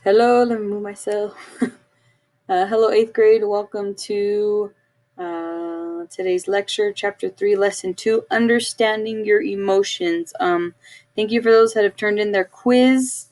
Hello, let me move myself. Hello, eighth grade. Welcome to today's lecture, chapter 3, lesson 2, understanding your emotions. Thank you for those that have turned in their quiz.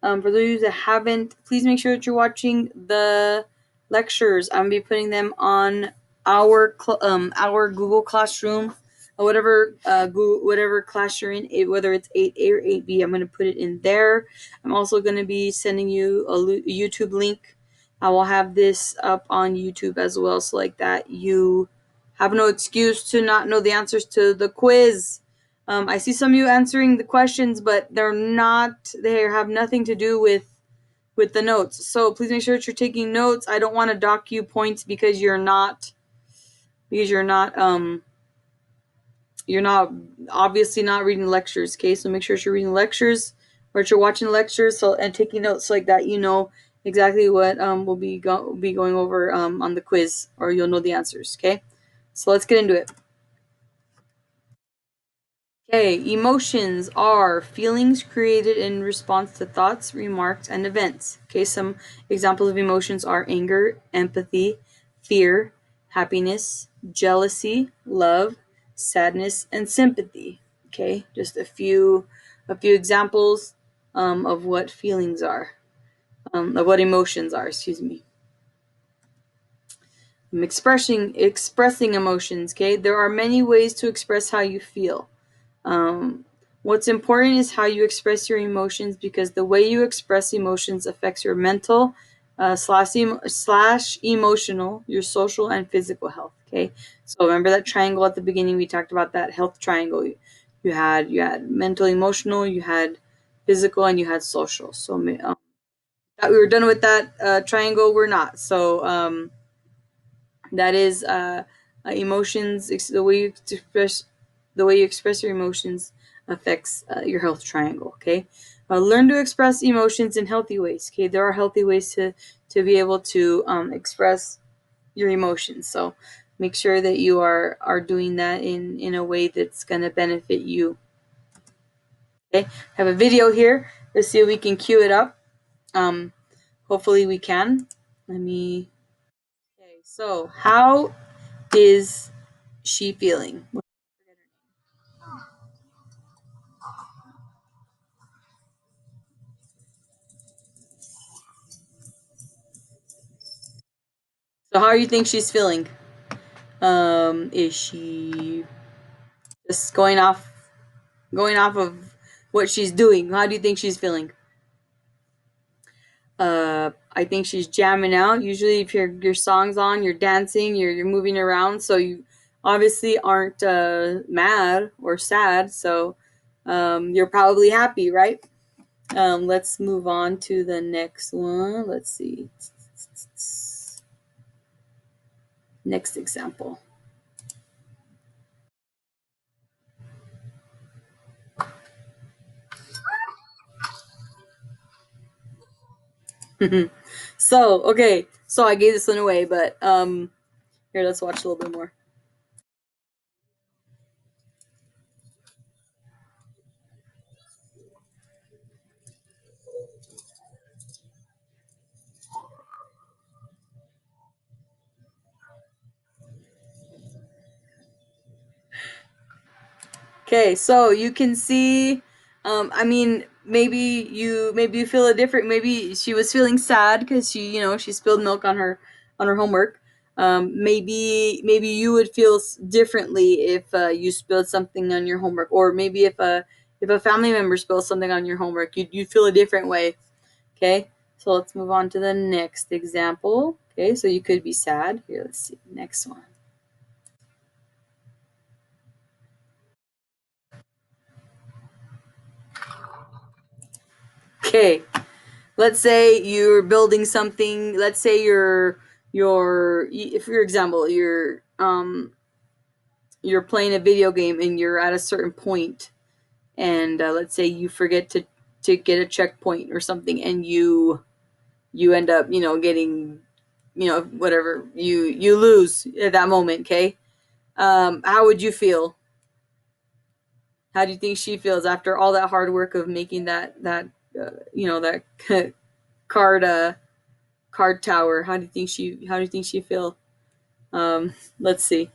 For those that haven't, please make sure that you're watching the lectures. I'm gonna be putting them on our Google Classroom, or whatever class you're in, whether it's 8A or 8B. I'm gonna put it in there. I'm also gonna be sending you a YouTube link. I will have this up on YouTube as well, so like that you have no excuse to not know the answers to the quiz. I see some of you answering the questions, but they have nothing to do with the notes. So please make sure that you're taking notes. I don't want to dock you points because you're not obviously not reading lectures. Okay, so make sure that you're reading lectures or that you're watching lectures and taking notes so like that you know exactly what we'll be going over on the quiz, or you'll know the answers. Okay, so let's get into it. Okay, emotions are feelings created in response to thoughts, remarks, and events. Okay, some examples of emotions are anger, empathy, fear, happiness, jealousy, love, sadness, and sympathy. Okay, just a few examples of what feelings are, of what emotions are. Excuse me. Expressing emotions. Okay, there are many ways to express how you feel. Um, what's important is how you express your emotions, because the way you express emotions affects your mental, slash emotional, your social, and physical health. Okay, so remember that triangle at the beginning. We talked about that health triangle. You had mental, emotional, you had physical, and you had social. So thought we were done with that triangle. We're not. So that is emotions. The way you express your emotions affects your health triangle. Okay, learn to express emotions in healthy ways. Okay, there are healthy ways to be able to express your emotions. So make sure that you are doing that in a way that's going to benefit you. Okay, I have a video here. Let's see if we can cue it up. Um, hopefully we can. Let me. Okay, so how is she feeling? So how do you think she's feeling? Is she just going off of what she's doing? How do you think she's feeling? I think she's jamming out. Usually, if your song's on, you're dancing, you're moving around, so you obviously aren't mad or sad. So you're probably happy, right? Let's move on to the next one. Let's see. Next example. So okay, so I gave this one away, but here, let's watch a little bit more. Okay, so you can see, I mean, maybe you feel it different. Maybe she was feeling sad because she spilled milk on her homework. Maybe you would feel differently if you spilled something on your homework, or maybe if a family member spills something on your homework, you'd feel a different way. Okay, so let's move on to the next example. Okay, so you could be sad. Here, let's see next one. Okay, let's say you're building something. Let's say if for example you're playing a video game and you're at a certain point, and let's say you forget to get a checkpoint or something, and you end up getting whatever, you lose at that moment. Okay, how would you feel? How do you think she feels after all that hard work of making that card card tower. How do you think she feel? Let's see.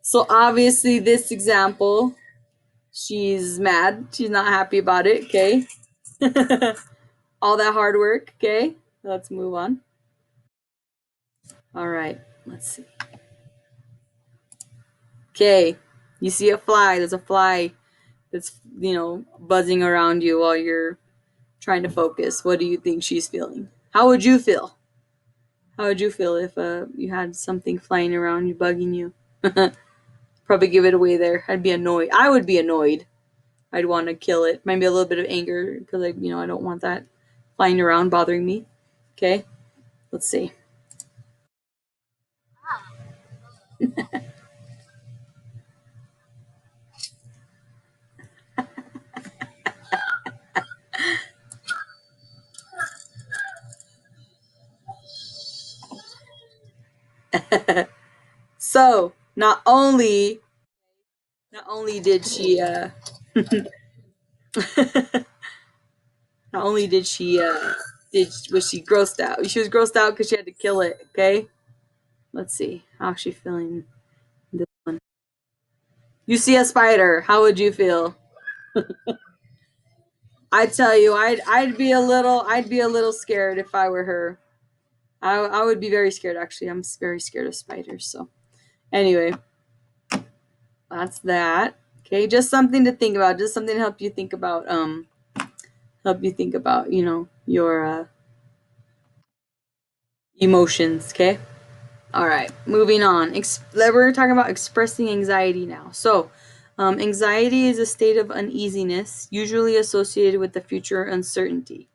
So obviously this example, she's mad. She's not happy about it, okay? All that hard work, okay? Let's move on. All right. Let's see. Okay. You see a fly. There's a fly that's, buzzing around you while you're trying to focus. What do you think she's feeling? How would you feel? How would you feel if you had something flying around you, bugging you? Probably give it away there. I'd be annoyed. I would be annoyed. I'd want to kill it. Maybe a little bit of anger because I don't want that flying around bothering me. Okay, let's see. So not only did she not only did she did was she grossed out. She was grossed out because she had to kill it. Okay, let's see how's she feeling. This one. You see a spider. How would you feel? I tell you, I'd be a little scared if I were her. I would be very scared actually. I'm very scared of spiders. So anyway, that's that. Okay, just something to think about. Just something to help you think about your emotions. Okay. All right, moving on. We're talking about expressing anxiety now. So, anxiety is a state of uneasiness, usually associated with the future uncertainty.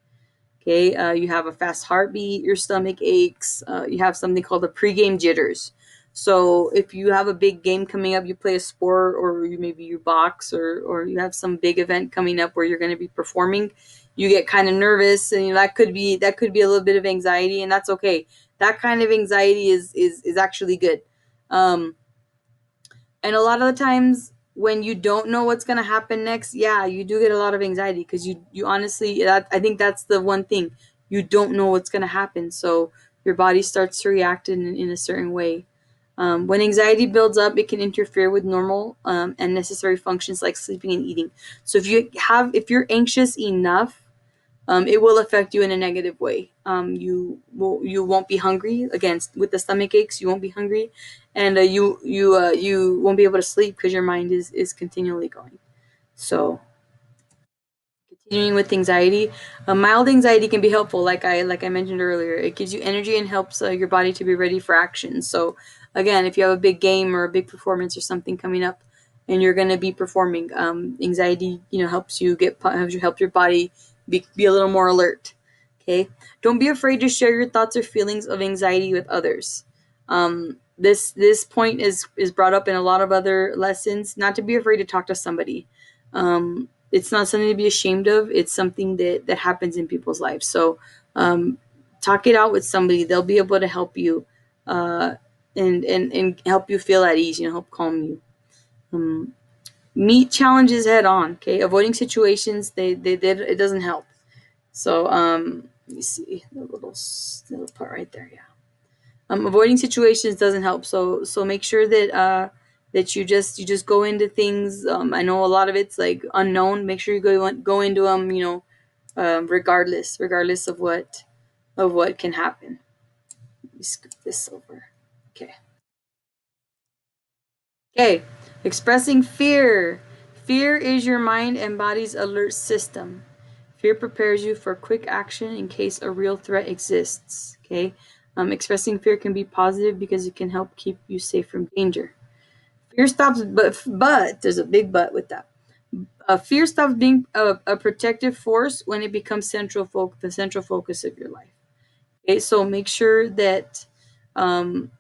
Okay, you have a fast heartbeat, your stomach aches, you have something called the pregame jitters. So if you have a big game coming up, you play a sport, or maybe you box, or you have some big event coming up where you're going to be performing, you get kind of nervous, and that could be a little bit of anxiety, and that's okay. That kind of anxiety is actually good. Um, and a lot of the times when you don't know what's going to happen next, yeah, you do get a lot of anxiety because you honestly, I think that's the one thing. You don't know what's going to happen. So your body starts to react in a certain way. When anxiety builds up, it can interfere with normal and necessary functions like sleeping and eating. So if you're anxious enough, it will affect you in a negative way. You won't be hungry. Again, with the stomach aches, you won't be hungry, and you won't be able to sleep because your mind is continually going. So continuing with anxiety, mild anxiety can be helpful. Like I mentioned earlier, it gives you energy and helps your body to be ready for action. So again, if you have a big game or a big performance or something coming up, and you're going to be performing, anxiety help your body be a little more alert. Okay, don't be afraid to share your thoughts or feelings of anxiety with others. This point is brought up in a lot of other lessons. Not to be afraid to talk to somebody. It's not something to be ashamed of. It's something that happens in people's lives. So talk it out with somebody. They'll be able to help you uh, and help you feel at ease. Help calm you. Um, Meet challenges head on. Okay, avoiding situations they it doesn't help. So let me see the little part right there. Yeah. Avoiding situations doesn't help. So make sure that you just go into things. I know a lot of it's like unknown. Make sure you go into them. Regardless of what can happen. Let me scoop this over. Okay. Okay. Expressing fear. Fear is your mind and body's alert system. Fear prepares you for quick action in case a real threat exists. Okay. Expressing fear can be positive because it can help keep you safe from danger. Fear stops, but there's a big but with that. Fear stops being a protective force when it becomes the central focus of your life. Okay, so make sure that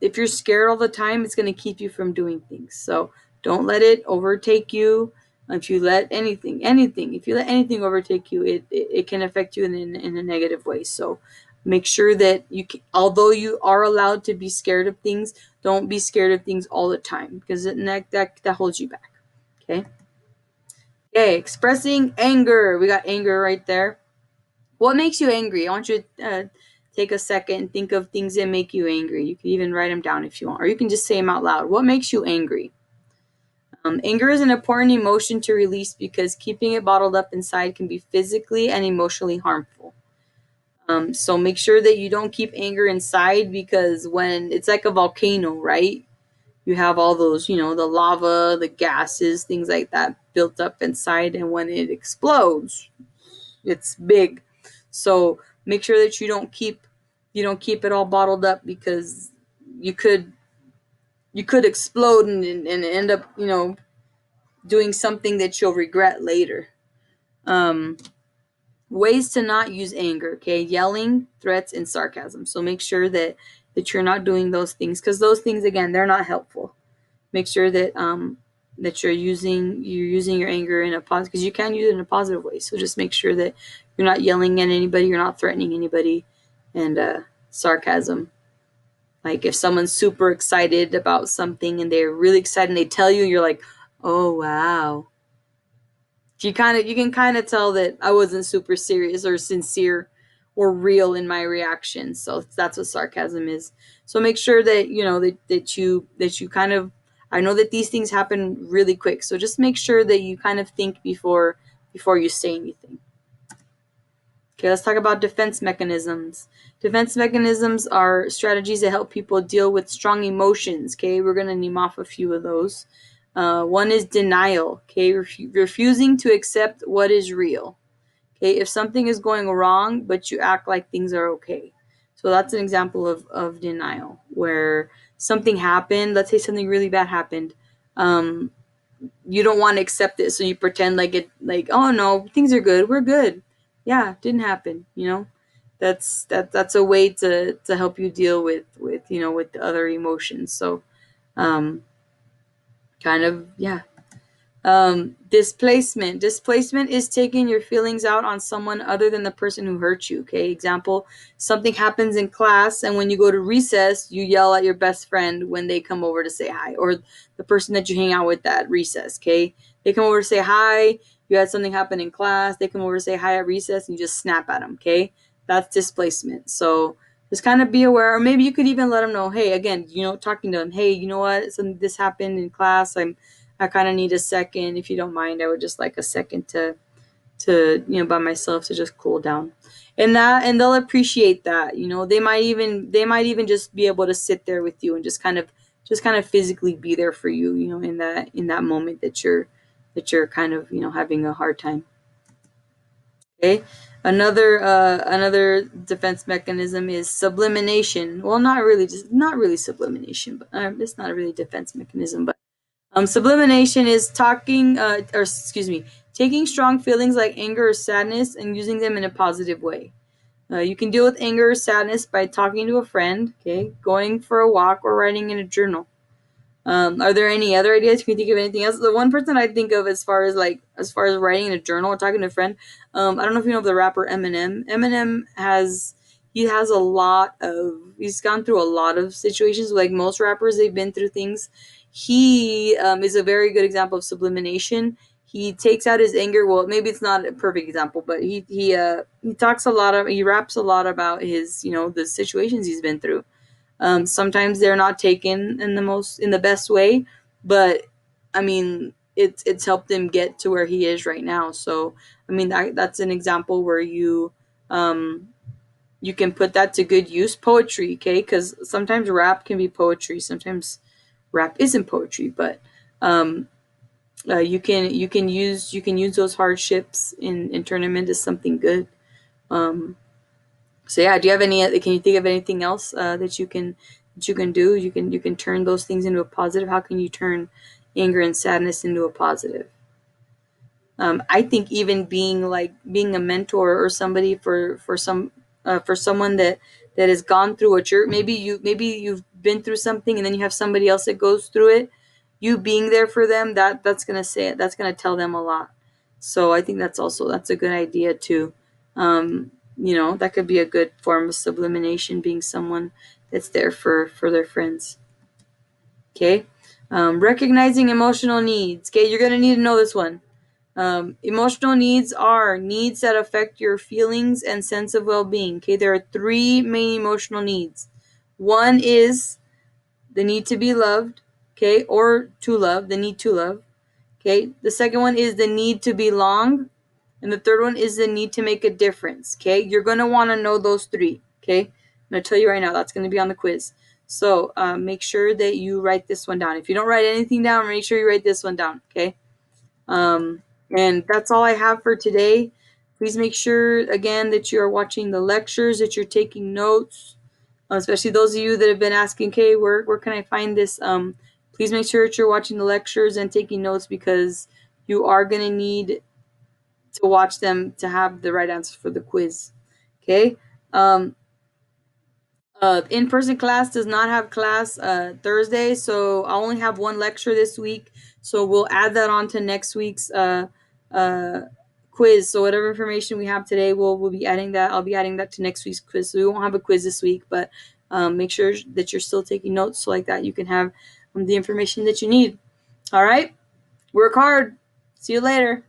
if you're scared all the time, it's going to keep you from doing things. So don't let it overtake you. If you let anything overtake you, it can affect you in a negative way. So Make sure that although you are allowed to be scared of things, don't be scared of things all the time, because that holds you back. Okay. Okay. Expressing anger. We got anger right there. What makes you angry? I want you to take a second and think of things that make you angry. You can even write them down if you want, or you can just say them out loud. What makes you angry? Anger is an important emotion to release because keeping it bottled up inside can be physically and emotionally harmful. So make sure that you don't keep anger inside, because when it's like a volcano, right? You have all those, the lava, the gases, things like that built up inside. And when it explodes, it's big. So make sure that you don't keep it all bottled up, because you could explode and end up, doing something that you'll regret later. Um, Ways to not use anger, okay? Yelling, threats, and sarcasm. So make sure that you're not doing those things, because those things, again, they're not helpful. Make sure that you're using your anger in a positive, because you can use it in a positive way. So just make sure that you're not yelling at anybody, you're not threatening anybody. And sarcasm, like if someone's super excited about something and they're really excited and they tell you, you're like, oh wow. You can kind of tell that I wasn't super serious or sincere or real in my reaction. So that's what sarcasm is. So make sure that that you kind of, I know that these things happen really quick. So just make sure that you kind of think before you say anything. Okay, let's talk about defense mechanisms. Defense mechanisms are strategies that help people deal with strong emotions. Okay, we're going to name off a few of those. One is denial. Okay, refusing to accept what is real. Okay, if something is going wrong, but you act like things are okay. So that's an example of denial, where something happened. Let's say something really bad happened. Um, you don't want to accept it, so you pretend like, oh no, things are good, we're good. Yeah, didn't happen. That's a way to help you deal with the other emotions. So um kind of, yeah. Displacement. Displacement is taking your feelings out on someone other than the person who hurt you. Okay. Example, something happens in class, and when you go to recess, you yell at your best friend when they come over to say hi, or the person that you hang out with at recess. Okay. They come over to say hi. You had something happen in class. They come over to say hi at recess, and you just snap at them. Okay. That's displacement. So just kind of be aware, or maybe you could even let them know, hey, again, talking to them, hey, you know what? This happened in class. I kind of need a second. If you don't mind, I would just like a second to by myself, to just cool down. And they'll appreciate that. They might even just be able to sit there with you and just kind of physically be there for you, in that moment that you're kind of, having a hard time. Okay. Another defense mechanism is sublimation. Well, not really sublimation, but it's not a really defense mechanism, but sublimation is taking strong feelings like anger or sadness and using them in a positive way. You can deal with anger or sadness by talking to a friend, okay, going for a walk, or writing in a journal. Are there any other ideas? Can you think of anything else? The one person I think of, as far as writing in a journal or talking to a friend, I don't know if you know the rapper Eminem. He has he's gone through a lot of situations. Like most rappers, they've been through things. He is a very good example of sublimation. He takes out his anger. Well, maybe it's not a perfect example, but he raps a lot about his, the situations he's been through. Sometimes they're not taken in the best way, but I mean, it's helped him get to where he is right now. So I mean, that's an example where um, you can put that to good use. Poetry, okay? Because sometimes rap can be poetry. Sometimes rap isn't poetry, but um, you can use those hardships and turn them into something good. Um, so yeah, do you have any? Can you think of anything else that you can do? You can turn those things into a positive. How can you turn anger and sadness into a positive? I think even being a mentor or somebody for someone that has gone through what maybe you've been through something, and then you have somebody else that goes through it. You being there for them, that's gonna tell them a lot. So I think that's a good idea too. that could be a good form of sublimination, being someone that's there for their friends. Okay. Recognizing emotional needs. Okay, you're going to need to know this one. Emotional needs are needs that affect your feelings and sense of well-being. Okay, there are three main emotional needs. One is the need to be loved, okay, or to love, the need to love. Okay, the second one is the need to belong, and the third one is the need to make a difference. Okay, you're going to want to know those three. Okay, I'm going to tell you right now, that's going to be on the quiz. So make sure that you write this one down. If you don't write anything down, make sure you write this one down. Okay. And that's all I have for today. Please make sure, again, that you are watching the lectures, that you're taking notes, especially those of you that have been asking, okay, where can I find this? Please make sure that you're watching the lectures and taking notes, because you are going to need to watch them to have the right answers for the quiz. Okay. In-person class does not have class Thursday, so I only have one lecture this week. So we'll add that on to next week's quiz. So whatever information we have today, we'll be adding that. I'll be adding that to next week's quiz. So we won't have a quiz this week, but make sure that you're still taking notes, so like that you can have the information that you need. All right, work hard. See you later.